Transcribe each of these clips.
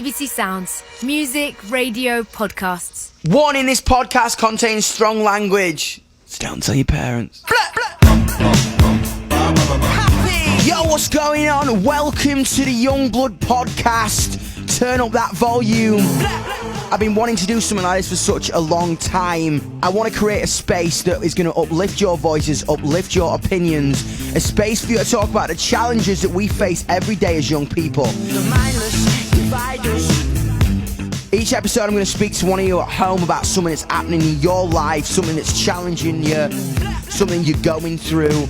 BBC Sounds. Music, radio, podcasts. Warning, this podcast contains strong language, so don't tell your parents. Yo, what's going on? Welcome to the Youngblood podcast. Turn up that volume. I've been wanting to do something like this for such a long time. I want to create a space that is going to uplift your voices, uplift your opinions, a space for you to talk about the challenges that we face every day as young people. The mindless dividers. Each episode I'm going to speak to one of you at home about something that's happening in your life, something that's challenging you, something you're going through.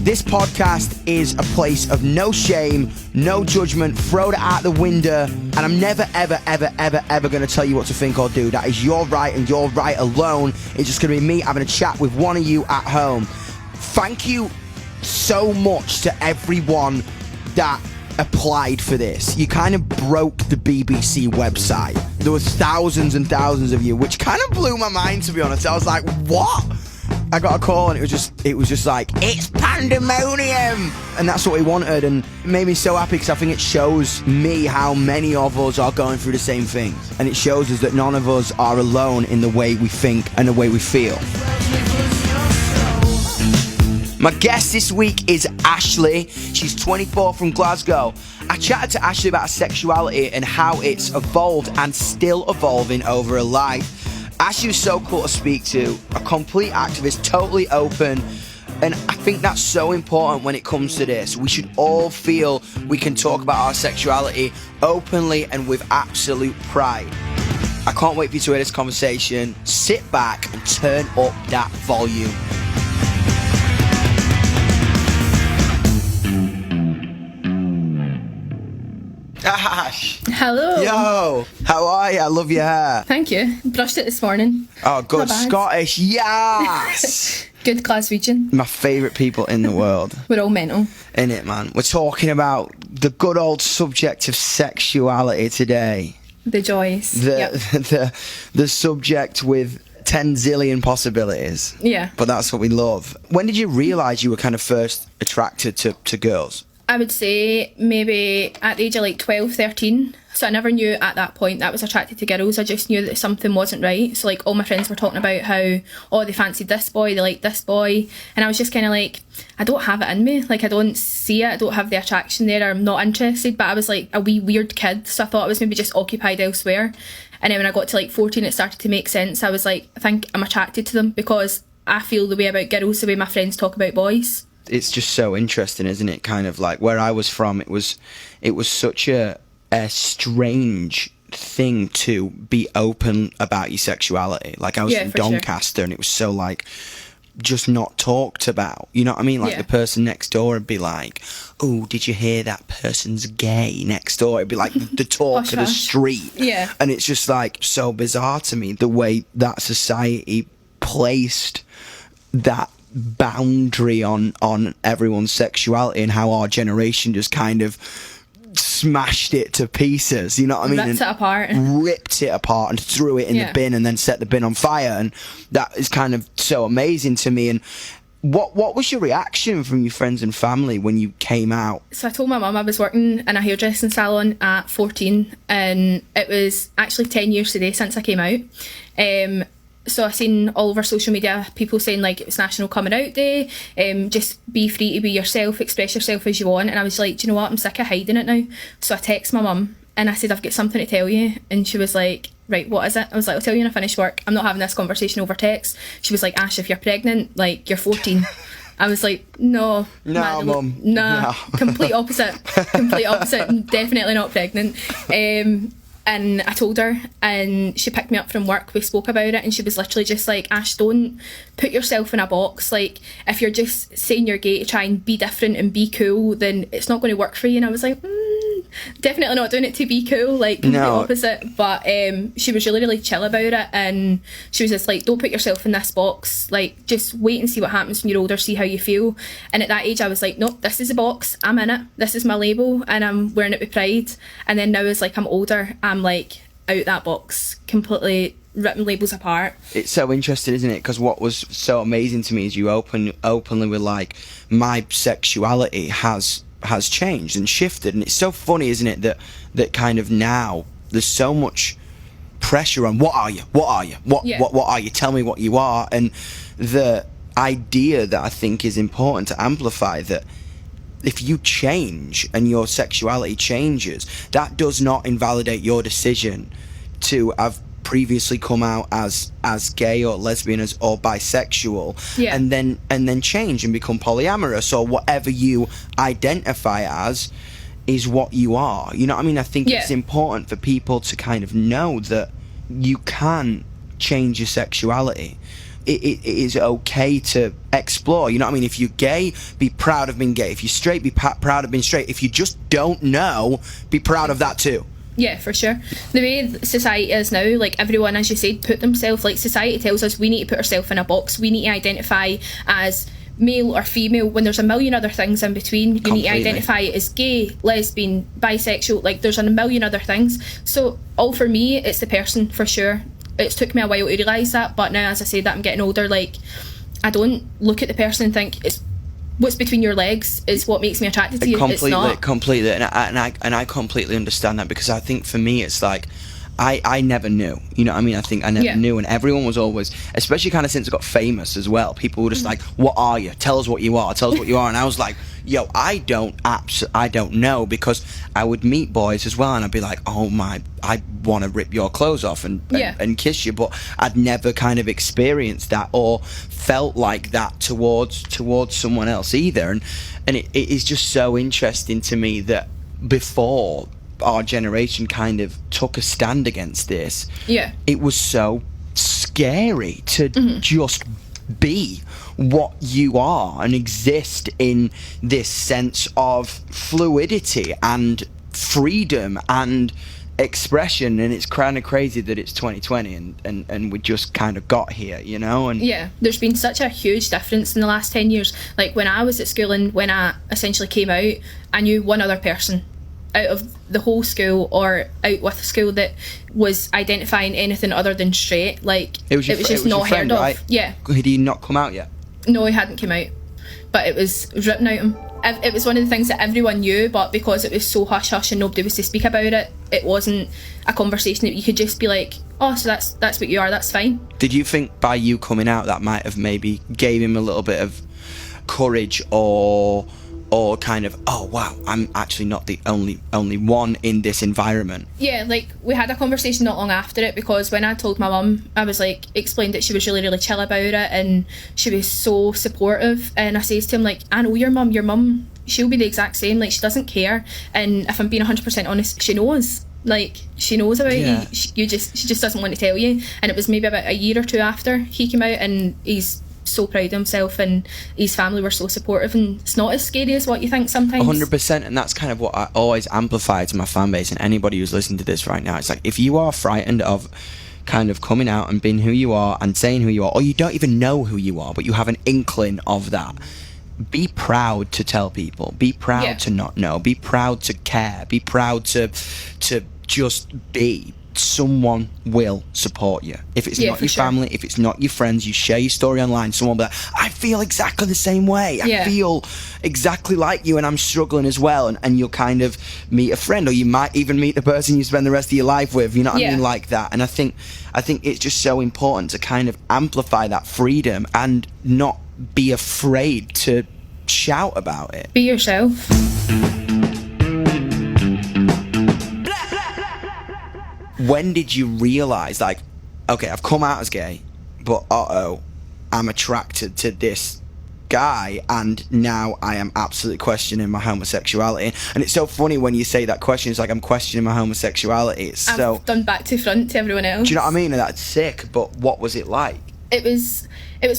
This podcast is a place of no shame, no judgment, throw it out the window, and I'm never, ever, ever, ever, ever going to tell you what to think or do. That is your right and your right alone. It's just going to be me having a chat with one of you at home. Thank you so much to everyone that applied for this. You kind of broke the BBC website. There was thousands and thousands of you, which kind of blew my mind, to be honest. I was like, what? I got a call and it was just like, it's pandemonium, and that's what we wanted, and it made me so happy because I think it shows me how many of us are going through the same things, and it shows us that none of us are alone in the way we think and the way we feel. My guest this week is Ashley. She's 24 from Glasgow. I chatted to Ashley about her sexuality and how it's evolved and still evolving over her life. Ashley was so cool to speak to, a complete activist, totally open, and I think that's so important when it comes to this. We should all feel we can talk about our sexuality openly and with absolute pride. I can't wait for you to hear this conversation. Sit back and turn up that volume. Ash! Hello! Yo! How are you? I love your hair. Thank you. Brushed it this morning. Oh, good. Scottish, yes! Good Glaswegian. My favourite people in the world. We're all mental. Innit, man? We're talking about the good old subject of sexuality today. The joys. The subject with 10 zillion possibilities. Yeah. But that's what we love. When did you realise you were kind of first attracted to girls? I would say maybe at the age of like 12, 13. So I never knew at that point that I was attracted to girls. I just knew that something wasn't right. So like all my friends were talking about how, oh, they fancied this boy, they liked this boy. And I was just kind of like, I don't have it in me. Like I don't see it. I don't have the attraction there. Or I'm not interested. But I was like a wee weird kid. So I thought I was maybe just occupied elsewhere. And then when I got to like 14, it started to make sense. I was like, I think I'm attracted to them because I feel the way about girls the way my friends talk about boys. It's just so interesting, isn't it? Kind of like where I was from, it was such a strange thing to be open about your sexuality. Like I was from Doncaster, and it was so like just not talked about. You know what I mean? Like the person next door would be like, "Oh, did you hear that person's gay next door?" It'd be like the talk of the street. Yeah, and it's just like so bizarre to me the way that society placed that boundary on everyone's sexuality, and how our generation just kind of smashed it to pieces, you know what I mean? Ripped it apart and threw it in the bin and then set the bin on fire, and that is kind of so amazing to me. And what was your reaction from your friends and family when you came out? So I told my mum I was working in a hairdressing salon at 14, and it was actually 10 years today since I came out. So I seen all over social media people saying like it was National Coming Out Day, just be free to be yourself, express yourself as you want. And I was like, do you know what, I'm sick of hiding it now. So I text my mum and I said, I've got something to tell you. And she was like, right, what is it? I was like, I'll tell you when I finish work. I'm not having this conversation over text. She was like, Ash, if you're pregnant, like you're 14. I was like, no, Mum. Nah, complete opposite. Definitely not pregnant. And I told her, and she picked me up from work. We spoke about it, and she was literally just like, Ash, don't put yourself in a box. Like, if you're just saying you're gay to try and be different and be cool, then it's not going to work for you. And I was like, definitely not doing it to be cool, like the opposite. But she was really, really chill about it, and she was just like, don't put yourself in this box. Like, just wait and see what happens when you're older, see how you feel. And at that age, I was like, nope, this is a box. I'm in it. This is my label, and I'm wearing it with pride. And then now, as like I'm older, I'm like out that box, completely ripping labels apart. It's so interesting, isn't it? Because what was so amazing to me is you openly were like, my sexuality has changed and shifted. And it's so funny, isn't it, that kind of now there's so much pressure on what are you, what are you, tell me what you are. And the idea that I think is important to amplify, that if you change and your sexuality changes, that does not invalidate your decision to have previously come out as gay or lesbian or bisexual, and then change and become polyamorous, or whatever you identify as is what you are. You know what I mean? I think it's important for people to kind of know that you can change your sexuality. It is okay to explore. You know what I mean? If you're gay, be proud of being gay. If you're straight, be proud of being straight. If you just don't know, be proud of that too. Yeah, for sure. The way society is now, like, everyone, as you said, put themselves, like, society tells us we need to put ourselves in a box. We need to identify as male or female when there's a million other things in between. You need to identify as gay, lesbian, bisexual. Like, there's a million other things. So all for me, it's the person, for sure. It's took me a while to realise that, but now, as I say that I'm getting older, like, I don't look at the person and think it's what's between your legs is what makes me attracted to you. It's not. Completely, and I completely understand that, because I think for me it's like I never knew. You know what I mean? I think I never knew, and everyone was always, especially kind of since I got famous as well, people were just like, what are you? Tell us what you are. Tell us what you are. And I was like, yo, I don't know, because I would meet boys as well and I'd be like, oh my, I want to rip your clothes off and kiss you, but I'd never kind of experienced that or felt like that towards someone else either. And it is just so interesting to me that before our generation kind of took a stand against this, it was so scary to just be what you are and exist in this sense of fluidity and freedom and expression. And it's kind of crazy that it's 2020 and we just kind of got here, you know. And there's been such a huge difference in the last 10 years. Like, when I was at school and when I essentially came out, I knew one other person out of the whole school or out with school that was identifying anything other than straight. Like, it was just not heard of. Right? Yeah. Had he not come out yet? No, he hadn't come out, but it was written out him. It was one of the things that everyone knew, but because it was so hush-hush and nobody was to speak about it, it wasn't a conversation that you could just be like, oh, so that's what you are, that's fine. Did you think by you coming out that might have maybe gave him a little bit of courage or kind of, oh wow, I'm actually not the only one in this environment? Yeah, like, we had a conversation not long after it, because when I told my mum, I was like, explained that she was really, really chill about it and she was so supportive, and I says to him, like, I know your mum, she'll be the exact same, like, she doesn't care, and if I'm being 100% honest, she knows. Like, she knows about you. She just doesn't want to tell you. And it was maybe about a year or two after he came out, and he's so proud of himself and his family were so supportive, and it's not as scary as what you think sometimes. 100%, and that's kind of what I always amplify to my fan base and anybody who's listening to this right now. It's like, if you are frightened of kind of coming out and being who you are and saying who you are, or you don't even know who you are but you have an inkling of that, be proud to tell people, be proud to not know, be proud to care, be proud to just be. Someone will support you. If it's not your family, if it's not your friends, you share your story online, someone will be like, I feel exactly the same way. I feel exactly like you and I'm struggling as well. And you'll kind of meet a friend, or you might even meet the person you spend the rest of your life with, you know what I mean, like that. And I think it's just so important to kind of amplify that freedom and not be afraid to shout about it. Be yourself. When did you realise, like, okay, I've come out as gay, but I'm attracted to this guy, and now I am absolutely questioning my homosexuality? And it's so funny when you say that question. It's like, I'm questioning my homosexuality. I've done back to front to everyone else. Do you know what I mean? And that's sick, but what was it like? It was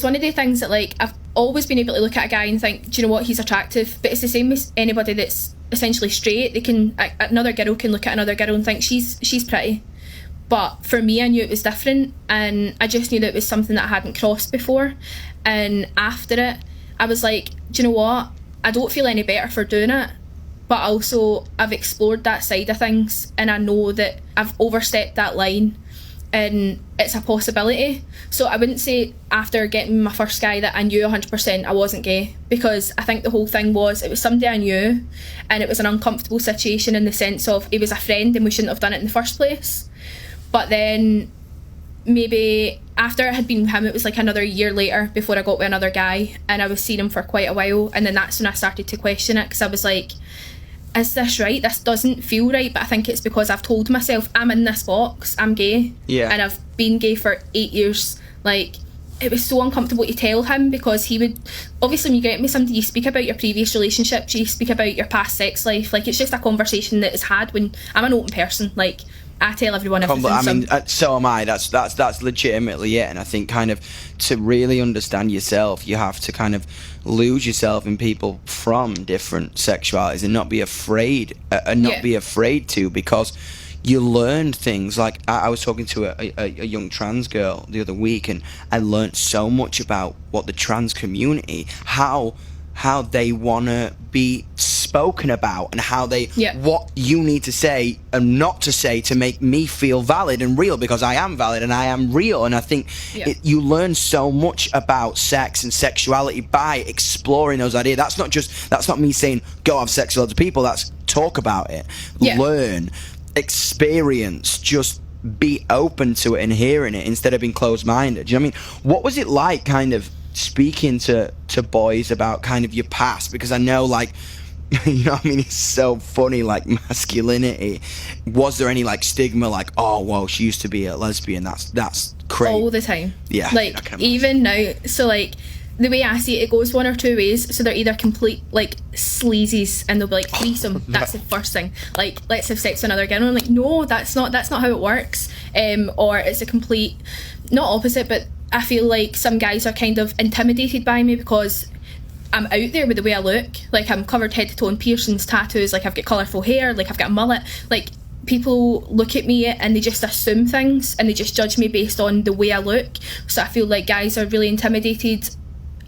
one of the things that, like, I've always been able to look at a guy and think, do you know what, he's attractive. But it's the same with anybody that's essentially straight. Another girl can look at another girl and think she's pretty. But for me, I knew it was different, and I just knew that it was something that I hadn't crossed before. And after it, I was like, do you know what, I don't feel any better for doing it, but also I've explored that side of things, and I know that I've overstepped that line, and it's a possibility. So I wouldn't say after getting my first guy that I knew 100% I wasn't gay, because I think the whole thing was, it was somebody I knew and it was an uncomfortable situation in the sense of he was a friend and we shouldn't have done it in the first place. But then maybe after I had been with him, it was like another year later before I got with another guy, and I was seeing him for quite a while, and then that's when I started to question it, because I was like, is this right? This doesn't feel right. But I think it's because I've told myself I'm in this box, I'm gay, and I've been gay for 8 years. Like, it was so uncomfortable to tell him, because he would, obviously when you get with somebody, you speak about your previous relationships, you speak about your past sex life, like it's just a conversation that is had when I'm an open person. Like, I tell everyone everything. I mean, so am I. That's legitimately it. And I think kind of to really understand yourself, you have to kind of lose yourself in people from different sexualities and not be afraid, be afraid to, because you learn things. Like I was talking to a young trans girl the other week, and I learned so much about what the trans community, how they want to be spoken about, and how they what you need to say and not to say to make me feel valid and real, because I am valid and I am real. And I think you learn so much about sex and sexuality by exploring those ideas. That's not me saying go have sex with other people. That's talk about it, learn, experience, just be open to it and hearing it instead of being closed-minded. Do you know what I mean? What was it like kind of speaking to boys about kind of your past? Because I know, like, you know what I mean, it's so funny, like masculinity. Was there any like stigma, like, oh well, she used to be a lesbian, that's crazy? All the time. Yeah, like even now. So like the way I see it, it goes one or two ways. So they're either complete like sleazies and they'll be like threesome, that's the first thing, like let's have sex with another girl, and I'm like, no, that's not how it works. Or it's a complete, not opposite, but I feel like some guys are kind of intimidated by me because I'm out there with the way I look. Like, I'm covered head to toe in piercings, tattoos, like I've got colourful hair, like I've got a mullet. Like, people look at me and they just assume things and they just judge me based on the way I look. So I feel like guys are really intimidated.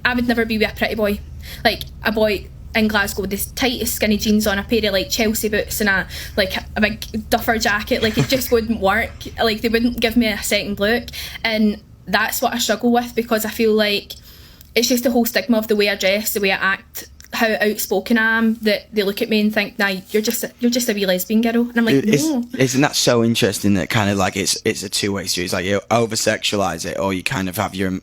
I would never be with a pretty boy. Like, a boy in Glasgow with the tightest skinny jeans on, a pair of like Chelsea boots and a big duffer jacket, like it just wouldn't work. Like, they wouldn't give me a second look. And that's what I struggle with, because I feel like it's just the whole stigma of the way I dress, the way I act, how outspoken I am, that they look at me and think, nah, you're just a wee lesbian girl. And I'm like, no. Isn't that so interesting that kind of like it's a two-way street? It's like you over-sexualise it, or you kind of have your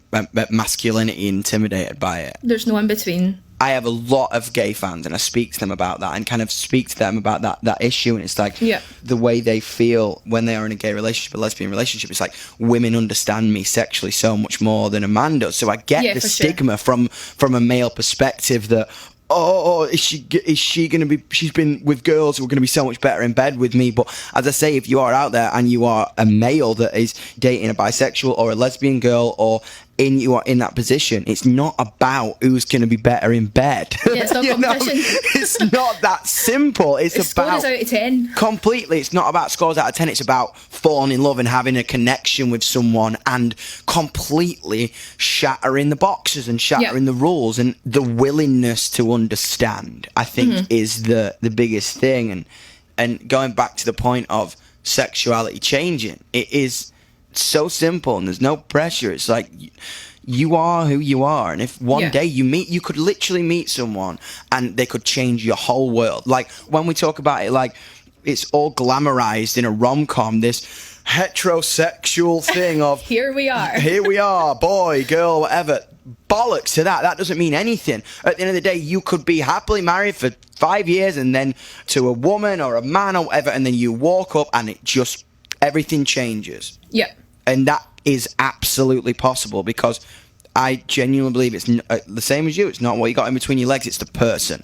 masculinity intimidated by it. There's no in between. I have a lot of gay fans, and I speak to them about that and kind of speak to them about that issue, and it's like the way they feel when they are in a gay relationship, a lesbian relationship. It's like, women understand me sexually so much more than a man does. So I get the stigma from a male perspective that, oh, is she going to be, she's been with girls who are going to be so much better in bed with me. But as I say, if you are out there and you are a male that is dating a bisexual or a lesbian girl, or you are in that position, it's not about who's going to be better in bed. Yeah, it's not competition. It's not that simple. It's about scores out of 10. Completely. It's not about scores out of 10. It's about falling in love and having a connection with someone and completely shattering the boxes and shattering the rules, and the willingness to understand, I think, is the biggest thing. And going back to the point of sexuality changing, it is so simple and there's no pressure. It's like, you are who you are, and if one day you could literally meet someone and they could change your whole world. Like, when we talk about it, like, it's all glamorized in a rom-com, this heterosexual thing of here we are, boy, girl, whatever. Bollocks to that. That doesn't mean anything. At the end of the day, you could be happily married for 5 years and then to a woman or a man or whatever, and then you walk up and it just, everything changes. Yep. And that is absolutely possible, because I genuinely believe it's the same as you. It's not what you got in between your legs, it's the person.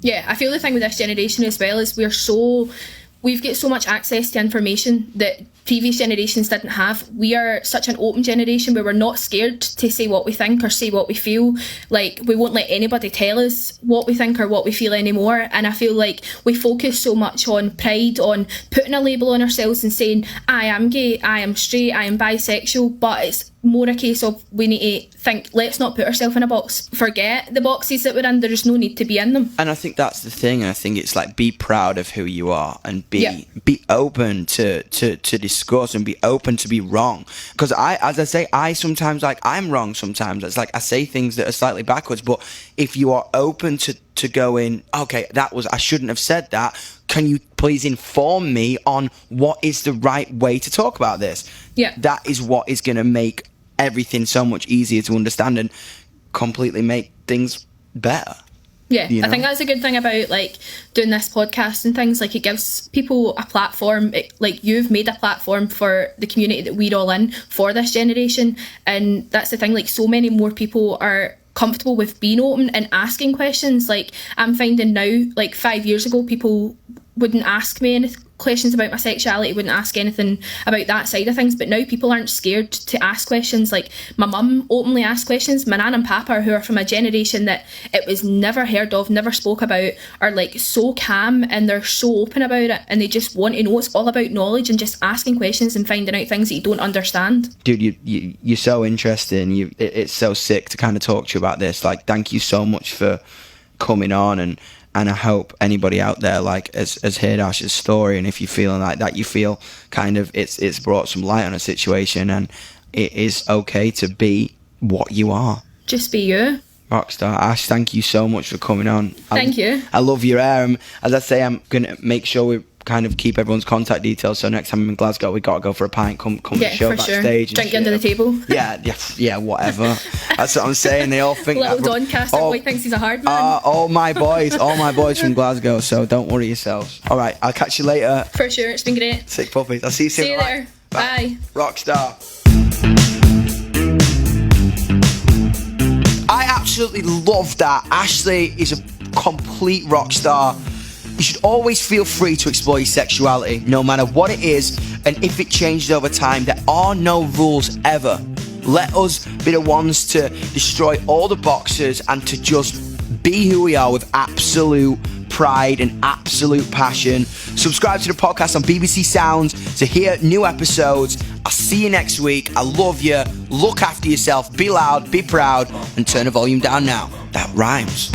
Yeah, I feel the thing with this generation as well is we've got so much access to information that previous generations didn't have. We are such an open generation where we're not scared to say what we think or say what we feel. Like, we won't let anybody tell us what we think or what we feel anymore. And I feel like we focus so much on pride, on putting a label on ourselves and saying, I am gay, I am straight, I am bisexual, but it's more a case of we need to think, let's not put ourselves in a box. Forget the boxes that we're in. There's no need to be in them. And I think that's the thing. I think it's like, be proud of who you are and be open to discuss and be open to be wrong. Because I sometimes, like, I'm wrong sometimes. It's like I say things that are slightly backwards, but if you are open to go in, okay, I shouldn't have said that. Can you please inform me on what is the right way to talk about this? Yeah. That is what is going to make everything so much easier to understand and completely make things better. Yeah, you know? I think that's a good thing about, like, doing this podcast and things. Like, it gives people a platform. Like, you've made a platform for the community that we're all in for this generation. And that's the thing, like, so many more people are comfortable with being open and asking questions. Like, I'm finding now, like, 5 years ago, people wouldn't ask me any questions about my sexuality, wouldn't ask anything about that side of things, but now people aren't scared to ask questions. Like, my mum openly asks questions. My nan and papa, who are from a generation that it was never heard of, never spoke about, are like so calm and they're so open about it, and they just want to know. It's all about knowledge and just asking questions and finding out things that you don't understand. Dude, you're so interesting. It's so sick to kind of talk to you about this. Like, thank you so much for coming on, and I hope anybody out there, like, has heard Ash's story, and if you're feeling like that, you feel kind of it's brought some light on a situation, and it is okay to be what you are. Just be you. Rockstar. Ash, thank you so much for coming on. Thank you. I love your hair. As I say, I'm going to make sure we kind of keep everyone's contact details, so next time I'm in Glasgow, we got to go for a pint, come to the show backstage. Sure. Drink under the table. Yeah, whatever. That's what I'm saying. They all think Little Doncaster boy thinks he's a hard man. All my boys from Glasgow, so don't worry yourselves. All right, I'll catch you later. For sure, it's been great. Sick puppies. I'll see you soon. See you later. Bye. Rockstar. I absolutely love that. Ashley is a complete rock star. You should always feel free to explore your sexuality, no matter what it is, and if it changes over time. There are no rules ever. Let us be the ones to destroy all the boxes and to just be who we are with absolute pride and absolute passion. Subscribe to the podcast on BBC Sounds to hear new episodes. I'll see you next week. I love you. Look after yourself. Be loud, be proud, and turn the volume down now. That rhymes.